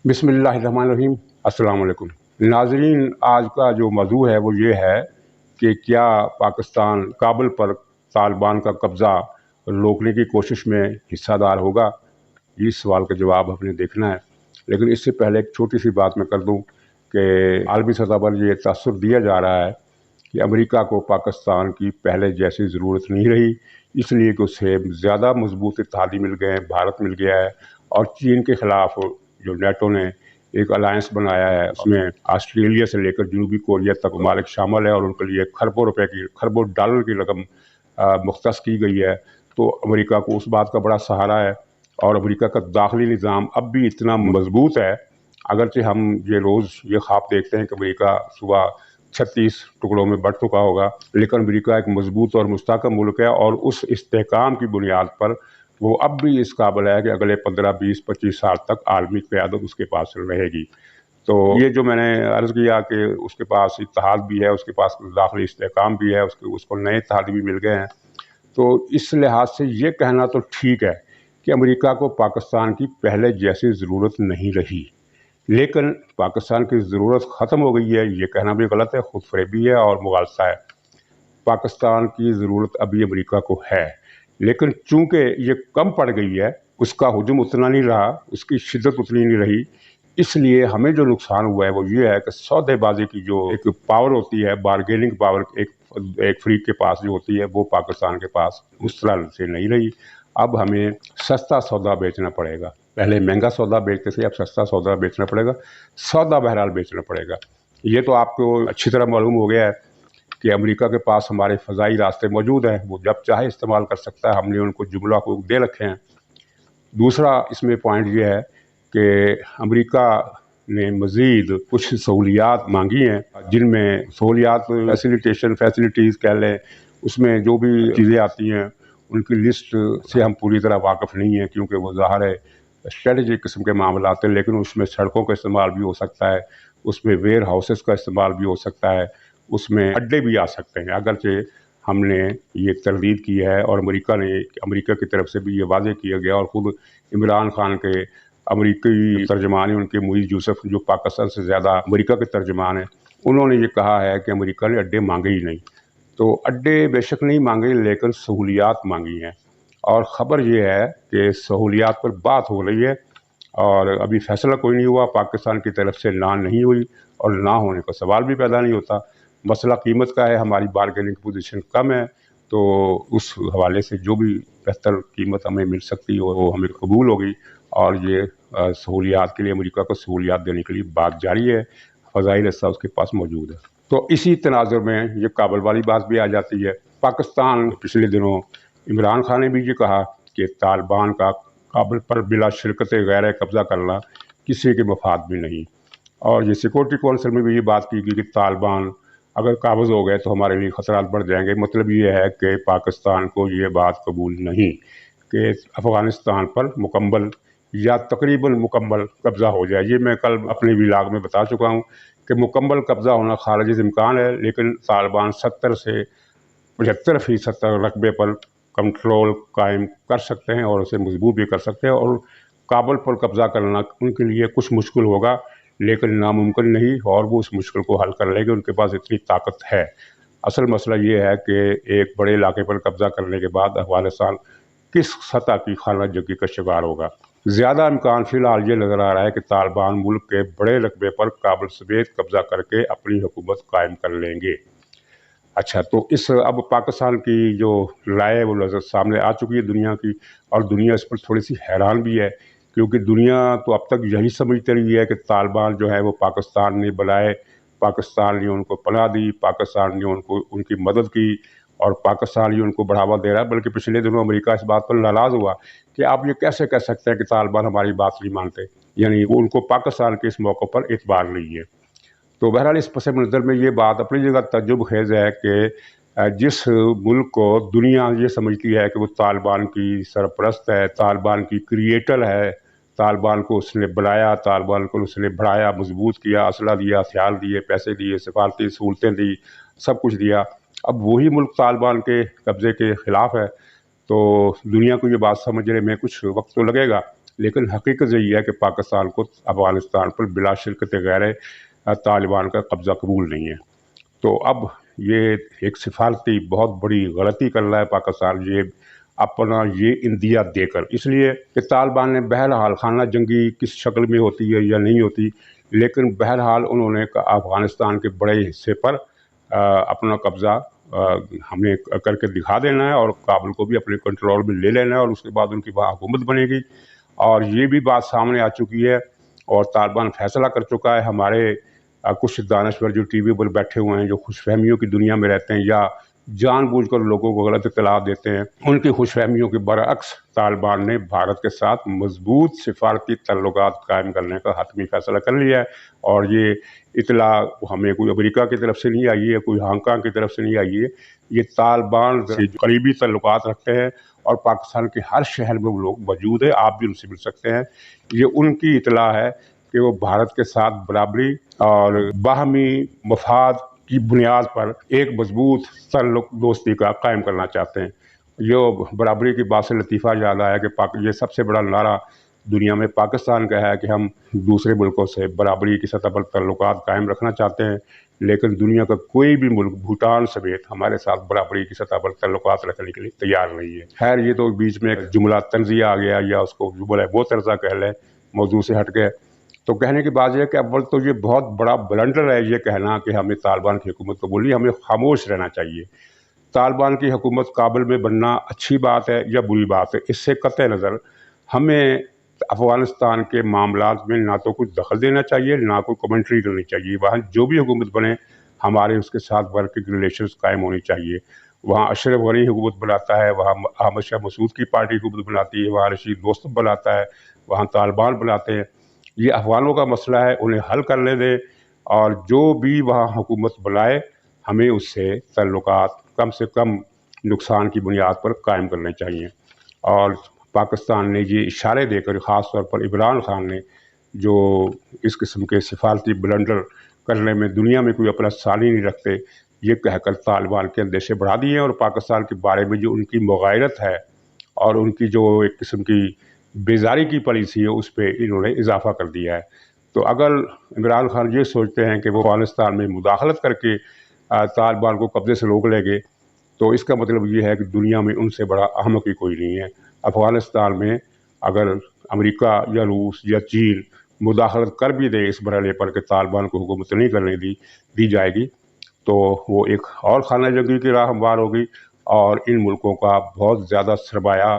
बिस्मिल्लाहिर्रहमानिर्रहीम। अस्सलाम वालेकुम नाज़रीन, आज का जो मौजू है वो ये है कि क्या पाकिस्तान काबुल पर तालिबान का कब्ज़ा रोकने की कोशिश में हिस्सादार होगा। इस सवाल का जवाब हमने देखना है, लेकिन इससे पहले एक छोटी सी बात मैं कर दूं कि आलमी सतह पर ये तासुर दिया जा रहा है कि अमेरिका को पाकिस्तान की पहले जैसी ज़रूरत नहीं रही, इसलिए कि उसे ज़्यादा मजबूत इत्तेहादी मिल गए हैं, भारत मिल गया है। और चीन के ख़िलाफ़ जो नेटो ने एक अलायंस बनाया है, उसमें ऑस्ट्रेलिया से लेकर जनूबी कोरिया तक ममालिक शामिल है और उनके लिए खरबों डॉलर की रकम मुख्तस की गई है। तो अमेरिका को उस बात का बड़ा सहारा है और अमेरिका का दाखिली निज़ाम अब भी इतना मजबूत है। अगरचे हम ये रोज़ ये ख्वाब देखते हैं कि अमेरिका सुबह 36 टुकड़ों में बढ़ चुका होगा, लेकिन अमेरिका एक मजबूत और मुस्तहकम मुल्क है और उस इस्तेहकाम की बुनियाद पर वो अब भी इस काबिल है कि अगले 15, 20, 25 साल तक आलमी क़यादत उसके पास रहेगी। तो ये जो मैंने अर्ज़ किया कि उसके पास इत्तेहाद भी है, उसके पास दाखिली इस्तेहकाम भी है, उसको नए इत्तेहादी भी मिल गए हैं। तो इस लिहाज से ये कहना तो ठीक है कि अमेरिका को पाकिस्तान की पहले जैसी ज़रूरत नहीं रही, लेकिन पाकिस्तान की ज़रूरत ख़त्म हो गई है, ये कहना भी गलत है, खुद फरेबी है और मुगालसा है। पाकिस्तान की ज़रूरत अभी अमेरिका को है, लेकिन चूँकि ये कम पड़ गई है, उसका हुजूम उतना नहीं रहा, उसकी शिद्दत उतनी नहीं रही, इसलिए हमें जो नुकसान हुआ है वो ये है कि सौदेबाजी की जो एक पावर होती है, बारगेनिंग पावर एक फ्रीक के पास जो होती है, वो पाकिस्तान के पास उस तरह से नहीं रही। अब हमें सस्ता सौदा बेचना पड़ेगा। पहले महंगा सौदा बेचते थे, अब सस्ता सौदा बेचना पड़ेगा। सौदा बहरहाल बेचना पड़ेगा। ये तो आपको अच्छी तरह मालूम हो गया है कि अमेरिका के पास हमारे फ़ज़ाई रास्ते मौजूद हैं, वो जब चाहे इस्तेमाल कर सकता है, हमने उनको जुमला को दे रखे हैं। दूसरा इसमें पॉइंट ये है कि अमेरिका ने मज़ीद कुछ सहूलियात मांगी हैं, जिनमें सहूलियात फैसिलिटीज़ कह लें, उसमें जो भी चीज़ें आती हैं उनकी लिस्ट से हम पूरी तरह वाकिफ़ नहीं हैं, क्योंकि वो ज़ाहिर है स्ट्रेटजिक किस्म के मामला आते हैं। लेकिन उसमें सड़कों का इस्तेमाल भी हो सकता है, उसमें वेयर हाउसेस का इस्तेमाल भी हो सकता है, उसमें अड्डे भी आ सकते हैं। अगरचे हमने ये तरदीद की है और अमेरिका की तरफ से भी ये वाज़े किया गया और ख़ुद इमरान खान के अमेरिकी तर्जमान हैं, उनके मुईज़ यूसुफ, जो पाकिस्तान से ज़्यादा अमेरिका के तर्जमान हैं, उन्होंने ये कहा है कि अमेरिका ने अड्डे मांगे ही नहीं। तो अड्डे बेशक नहीं मांगे, लेकिन सहूलियात मांगी हैं। और ख़बर ये है कि सहूलियात पर बात हो रही है और अभी फ़ैसला कोई नहीं हुआ, पाकिस्तान की तरफ से ना नहीं हुई और ना होने का सवाल भी पैदा नहीं होता। मसला कीमत का है, हमारी बारगेनिंग पोजीशन कम है, तो उस हवाले से जो भी बेहतर कीमत हमें मिल सकती है वो हमें कबूल होगी। और ये सहूलियात के लिए, अमेरिका को सहूलियात देने के लिए बात जारी है, फ़ज़ाई रास्ता उसके पास मौजूद है। तो इसी तनाज़ुर में ये काबुल वाली बात भी आ जाती है। पाकिस्तान पिछले दिनों इमरान खान ने भी ये कहा कि तालिबान का काबुल पर बिला शिरकत गैर कब्ज़ा करना किसी के मफाद में नहीं। और ये सिक्योरिटी कौंसिल में भी ये बात की गई कि तालिबान अगर काबज़ हो गए तो हमारे लिए ख़तरात बढ़ जाएंगे। मतलब ये है कि पाकिस्तान को ये बात कबूल नहीं कि अफ़गानिस्तान पर मुकम्मल या तकरीबन मुकम्मल कब्ज़ा हो जाए। ये मैं कल अपने व्लॉग में बता चुका हूँ कि मुकम्मल कब्ज़ा होना खारिज इम्कान है, लेकिन तालिबान 70 से 75% तक रकबे पर कंट्रोल कायम कर सकते हैं और उसे मजबूत भी कर सकते हैं। और काबुल पर कब्ज़ा करना उनके लिए कुछ मुश्किल होगा, लेकिन नामुमकिन नहीं, और वो उस मुश्किल को हल कर लेंगे, उनके पास इतनी ताकत है। असल मसला ये है कि एक बड़े इलाके पर कब्ज़ा करने के बाद अफ़गानिस्तान किस सतह की खाना जंगी का शिकार होगा। ज़्यादा इम्कान फ़िलहाल ये नज़र आ रहा है कि तालिबान मुल्क के बड़े रकबे पर काबुल समेत कब्ज़ा करके अपनी हुकूमत कायम कर लेंगे। अच्छा, तो अब पाकिस्तान की जो राय है वो नज़र सामने आ चुकी है दुनिया की, और दुनिया इस पर थोड़ी सी हैरान भी है, क्योंकि दुनिया तो अब तक यही समझती रही है कि तालिबान जो है वो पाकिस्तान ने बनाए, पाकिस्तान ने उनको पनाह दी, पाकिस्तान ने उनको उनकी मदद की और पाकिस्तान ही उनको बढ़ावा दे रहा है। बल्कि पिछले दिनों अमेरिका इस बात पर नाराज़ हुआ कि आप ये कैसे कह सकते हैं कि तालिबान हमारी बात नहीं मानते, यानी वो उनको पाकिस्तान के इस मौके पर एतबार नहीं है। तो बहरहाल इस पस मंज़र में ये बात अपनी जगह तज्जुब खेज़ है कि जिस मुल्क को दुनिया ये समझती है कि वो तालिबान की सरपरस्त है, तालिबान की क्रिएटर है, तालिबान को उसने बनाया, तालिबान को उसने बढ़ाया, मजबूत किया, असला दिया, हथियार दिए, पैसे दिए, सफारती सहूलतें दी, सब कुछ दिया। अब वही मुल्क तालिबान के कब्ज़े के ख़िलाफ़ है, तो दुनिया को ये बात समझने में कुछ वक्त तो लगेगा, لیکن حقیقت یہ ہے کہ پاکستان کو افغانستان پر بلا شرکت غیر طالبان کا قبضہ قبول نہیں ہے۔ تو اب یہ ایک سفارتی بہت بڑی غلطی کر رہا ہے پاکستان، یہ اپنا یہ اندیا دے کر، اس لیے کہ طالبان نے بہرحال خانہ جنگی کس شکل میں ہوتی ہے یا نہیں ہوتی، لیکن بہرحال انہوں نے افغانستان کے بڑے حصے پر اپنا قبضہ ہمیں کر کے دکھا دینا ہے اور کابل کو بھی اپنے کنٹرول میں لے لینا ہے، اور اس کے بعد ان کی وہاں حکومت بنے گی۔ اور یہ بھی بات سامنے آ چکی ہے اور طالبان فیصلہ کر چکا ہے۔ ہمارے کچھ دانشور جو ٹی وی پر بیٹھے ہوئے ہیں، جو خوش فہمیوں کی دنیا میں رہتے ہیں یا جان بوجھ کر لوگوں کو غلط اطلاع دیتے ہیں، ان کی خوش فہمیوں کے برعکس طالبان نے بھارت کے ساتھ مضبوط سفارتی تعلقات قائم کرنے کا حتمی فیصلہ کر لیا ہے۔ اور یہ اطلاع ہمیں کوئی امریکہ کی طرف سے نہیں آئی ہے، کوئی ہانگ کانگ کی طرف سے نہیں آئی ہے، یہ طالبان سے قریبی تعلقات رکھتے ہیں اور پاکستان کے ہر شہر میں وہ لوگ موجود ہیں، آپ بھی ان سے مل سکتے ہیں۔ یہ ان کی اطلاع ہے کہ وہ بھارت کے ساتھ برابری اور باہمی مفاد کی بنیاد پر ایک مضبوط تعلق دوستی کا قائم کرنا چاہتے ہیں۔ یہ برابری کی بات سے لطیفہ یاد آیا کہ یہ سب سے بڑا نعرہ دنیا میں پاکستان کا ہے کہ ہم دوسرے ملکوں سے برابری کی سطح پر تعلقات قائم رکھنا چاہتے ہیں، لیکن دنیا کا کوئی بھی ملک بھوٹان سمیت ہمارے ساتھ برابری کی سطح پر تعلقات رکھنے کے لیے تیار نہیں ہے۔ خیر، یہ تو بیچ میں ایک جملہ طنزیہ آ گیا، یا اس کو جملہ وہ طرزہ کہہ لیں، موضوع سے ہٹ گئے۔ تو کہنے کی بات یہ ہے کہ اول تو یہ بہت بڑا بلنڈر ہے یہ کہنا کہ ہمیں طالبان کی حکومت کو بولی، ہمیں خاموش رہنا چاہیے۔ طالبان کی حکومت کابل میں بننا اچھی بات ہے یا بری بات ہے، اس سے قطع نظر ہمیں افغانستان کے معاملات میں نہ تو کچھ دخل دینا چاہیے، نہ کوئی کمنٹری کرنی چاہیے۔ وہاں جو بھی حکومت بنے ہمارے اس کے ساتھ ورکنگ ریلیشنز قائم ہونی چاہیے۔ وہاں اشرف غنی حکومت بناتا ہے، وہاں احمد شاہ مسعود کی پارٹی حکومت بناتی ہے، وہاں رشید دوستم بناتا ہے، وہاں طالبان بناتے ہیں۔ یہ افغانوں کا مسئلہ ہے، انہیں حل کرنے دیں، اور جو بھی وہاں حکومت بنائے ہمیں اس سے تعلقات کم سے کم نقصان کی بنیاد پر قائم کرنے چاہیے۔ اور پاکستان نے یہ اشارے دے کر، خاص طور پر عمران خان نے جو اس قسم کے سفارتی بلنڈر کرنے میں دنیا میں کوئی اپنا ثانی نہیں رکھتے، یہ کہہ کر طالبان کے اندیشے بڑھا دیے ہیں، اور پاکستان کے بارے میں جو ان کی مغایرت ہے اور ان کی جو ایک قسم کی بیزاری کی پالیسی ہے، اس پہ انہوں نے اضافہ کر دیا ہے۔ تو اگر عمران خان یہ سوچتے ہیں کہ وہ افغانستان میں مداخلت کر کے طالبان کو قبضے سے روک لیں گے، تو اس کا مطلب یہ ہے کہ دنیا میں ان سے بڑا احمق ہی کوئی نہیں ہے۔ افغانستان میں اگر امریکہ یا روس یا چین مداخلت کر بھی دے اس مرحلے پر کہ طالبان کو حکومت نہیں کرنے دی جائے گی، تو وہ ایک اور خانہ جنگی کی راہ ہموار ہوگی، اور ان ملکوں کا بہت زیادہ سرمایہ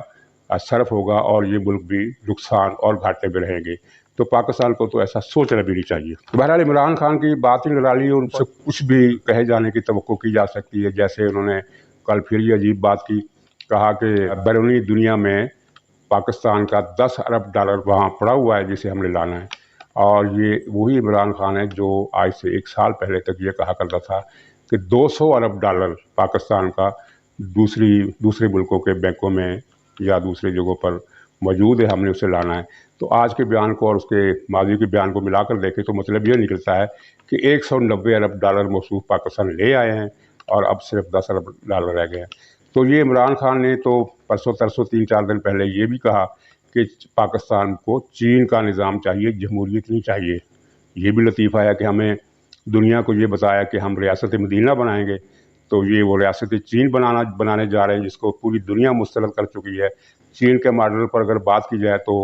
صرف ہوگا، اور یہ ملک بھی نقصان اور گھاٹے میں رہیں گے۔ تو پاکستان کو تو ایسا سوچنا بھی نہیں چاہیے۔ بہرحال عمران خان کی بات ہی نرالی ہے، ان سے کچھ بھی کہے جانے کی توقع کی جا سکتی ہے۔ جیسے انہوں نے کل پھر یہ عجیب بات کی، کہا کہ بیرونی دنیا میں پاکستان کا 10 ارب ڈالر وہاں پڑا ہوا ہے جسے ہم نے لانا ہے، اور یہ وہی عمران خان ہے جو آج سے 1 سال پہلے تک یہ کہا کرتا تھا کہ 200 ارب ڈالر پاکستان کا دوسرے ملکوں کے بینکوں میں یا دوسری جگہوں پر موجود ہے، ہم نے اسے لانا ہے۔ تو آج کے بیان کو اور اس کے ماضی کے بیان کو ملا کر دیکھیں تو مطلب یہ نکلتا ہے کہ 190 ارب ڈالر موصوف پاکستان لے آئے ہیں، اور اب صرف 10 ارب ڈالر رہ گئے ہیں۔ تو یہ عمران خان نے تو پرسوں 3-4 دن پہلے یہ بھی کہا کہ پاکستان کو چین کا نظام چاہیے، جمہوریت نہیں چاہیے۔ یہ بھی لطیفہ ہے کہ ہمیں دنیا کو یہ بتایا کہ ہم ریاست مدینہ بنائیں گے، تو یہ وہ ریاست چین بنانے جا رہے ہیں جس کو پوری دنیا مسترد کر چکی ہے۔ چین کے ماڈل پر اگر بات کی جائے تو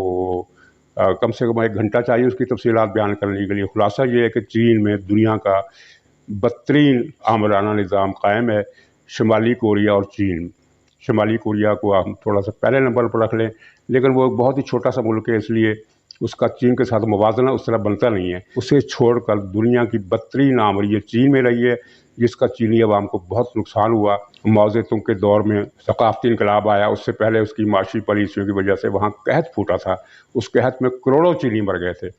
کم سے کم 1 گھنٹہ چاہیے اس کی تفصیلات بیان کرنے کے لیے۔ خلاصہ یہ ہے کہ چین میں دنیا کا بدترین آمرانہ نظام قائم ہے، شمالی کوریا اور چین۔ شمالی کوریا کو ہم تھوڑا سا پہلے نمبر پر رکھ لیں، لیکن وہ ایک بہت ہی چھوٹا سا ملک ہے، اس لیے اس کا چین کے ساتھ موازنہ اس طرح بنتا نہیں ہے۔ اسے چھوڑ کر دنیا کی بدترین آمری چین میں رہی ہے، جس کا چینی عوام کو بہت نقصان ہوا۔ ماؤ زے تونگ کے دور میں ثقافتی انقلاب آیا، اس سے پہلے اس کی معاشی پالیسیوں کی وجہ سے وہاں قحط پھوٹا تھا، اس قحط میں کروڑوں چینی مر گئے تھے۔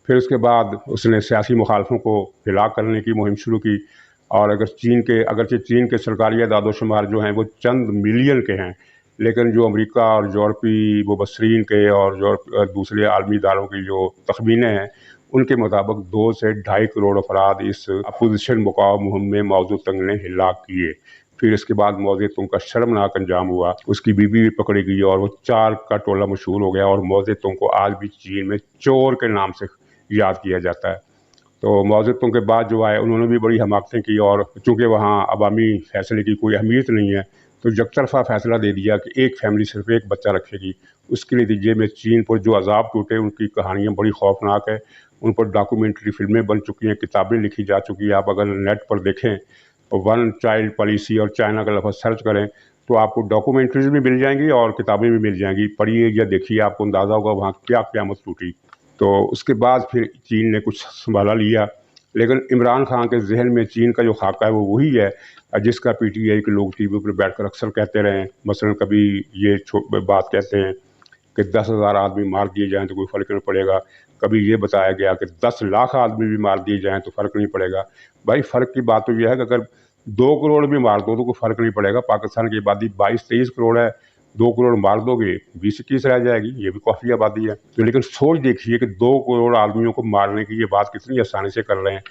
پھر اس کے بعد اس نے سیاسی مخالفوں کو ہلاک کرنے کی مہم شروع کی، اور اگرچہ چین کے سرکاری اعداد و شمار جو ہیں وہ چند ملین کے ہیں، لیکن جو امریکہ اور یورپی مبصرین کے اور دوسرے عالمی اداروں کے جو تخمینے ہیں، ان کے مطابق 2 سے 2.5 کروڑ افراد اس اپوزیشن مقاوم مہم میں ماؤ زے تونگ نے ہلاک کیے۔ फिर इसके बाद मौज़ेतों का शर्मनाक अंजाम हुआ, उसकी बीवी भी पकड़ी गई और वो 4 का टोला मशहूर हो गया और मौज़ेतों को आज भी चीन में चोर के नाम से याद किया जाता है। तो मौज़ेतों के बाद जो आए उन्होंने भी बड़ी हमाकतें की और चूँकि वहाँ अवामी फैसले की कोई अहमियत नहीं है तो यकतरफ़ा फैसला दे दिया कि एक फैमिली सिर्फ एक बच्चा रखेगी। उसके नतीजे में चीन पर जो अज़ाब टूटे उनकी कहानियाँ बड़ी खौफनाक है। उन पर डॉक्यूमेंट्री फ़िल्में बन चुकी हैं, किताबें लिखी जा चुकी हैं। आप अगर नेट पर देखें तो वन चाइल्ड पॉलिसी और चाइना का लफ्ज़ सर्च करें तो आपको डॉक्यूमेंट्रीज़ भी मिल जाएंगी और किताबें भी मिल जाएंगी। पढ़िए या देखिए, आपको अंदाज़ा होगा वहाँ क्या क़यामत टूटी। तो उसके बाद फिर चीन ने कुछ संभाला लिया, लेकिन इमरान खान के जहन में चीन का जो खाका है वो वही है जिसका पीटीआई के लोग टीवी पर बैठकर अक्सर कहते रहे। मसलन कभी ये बात कहते हैं कि 10,000 आदमी मार दिए जाएं तो कोई फ़र्क नहीं पड़ेगा, कभी ये बताया गया कि 10 लाख आदमी भी मार दिए जाएं तो फ़र्क नहीं पड़ेगा। भाई फ़र्क की बात तो यह है कि अगर 2 करोड़ भी मार दो तो कोई फ़र्क नहीं पड़ेगा। पाकिस्तान की आबादी 22-23 करोड़ है, 2 करोड़ मार दोगे 20-21 रह जाएगी, ये भी काफ़ी आबादी है। तो लेकिन सोच देखिए कि 2 करोड़ आदमियों को मारने की ये बात कितनी आसानी से कर रहे हैं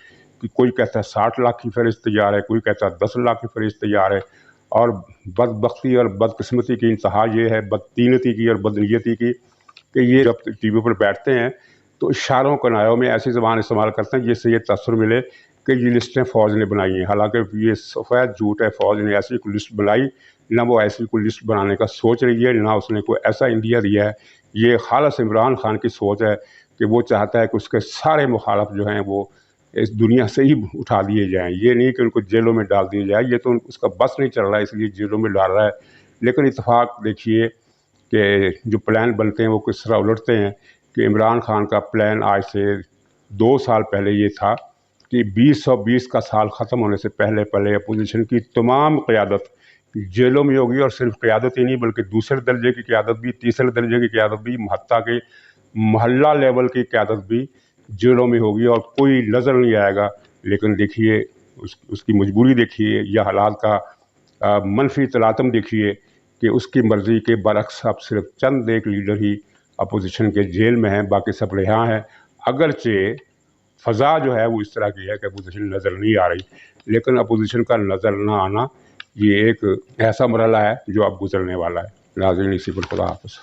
कि कोई कहता है 60 लाख की फ़हरिस्त तैयार है, कोई कहता है 10 लाख की फ़हरिस्त तैयार है। और बदबख्ती और बदकिस्मती की इंतहा ये है, बदतीनती की और बदनीयती की, कि ये जब टीवी पर बैठते हैं तो इशारों कनायों में ऐसी ज़बान इस्तेमाल करते हैं जिससे ये तसर मिले कि ये लिस्टें फ़ौज ने बनाई हैं। हालांकि ये सफ़ेद झूठ है, फ़ौज ने ऐसी कोई लिस्ट बनाई ना, वो ऐसी कोई लिस्ट बनाने का सोच रही है, ना उसने कोई ऐसा इंडिया दिया है। ये खालिस इमरान खान की सोच है कि वो चाहता है कि उसके सारे मुखालफ जो हैं वो इस दुनिया से ही उठा दिए जाएँ। ये नहीं कि उनको जेलों में डाल दिया जाए, ये तो उसका बस नहीं चल रहा है इसलिए जेलों में डाल रहा है। लेकिन इत्तेफाक देखिए कि जो प्लान बनते हैं वो किस तरह उलटते हैं। कि इमरान खान का प्लान आज से 2 साल पहले ये था कि 2020 का साल ख़त्म होने से पहले पहले अपोजिशन की तमाम क़यादत जेलों में होगी, और सिर्फ क़यादत ही नहीं बल्कि दूसरे दर्जे की क़यादत भी, तीसरे दर्जे की क़यादत भी, हत्ता के मोहल्ला लेवल की क़यादत भी जेलों में होगी और कोई नज़र नहीं आएगा। लेकिन देखिए उसकी मजबूरी देखिए या हालात का मनफी तलातम देखिए कि उसकी मर्ज़ी के बरक्स अब सिर्फ चंद एक लीडर ही अपोजिशन के जेल में हैं, बाकी सब रिहा हैं। अगरचे फ़ज़ा जो है वो इस तरह की है कि अपोजिशन नज़र नहीं आ रही, लेकिन अपोजिशन का नज़र ना आना ये एक ऐसा मरहला है जो अब गुजरने वाला है। नाज़रीन, इसी पर खुदा हाफ़िज़।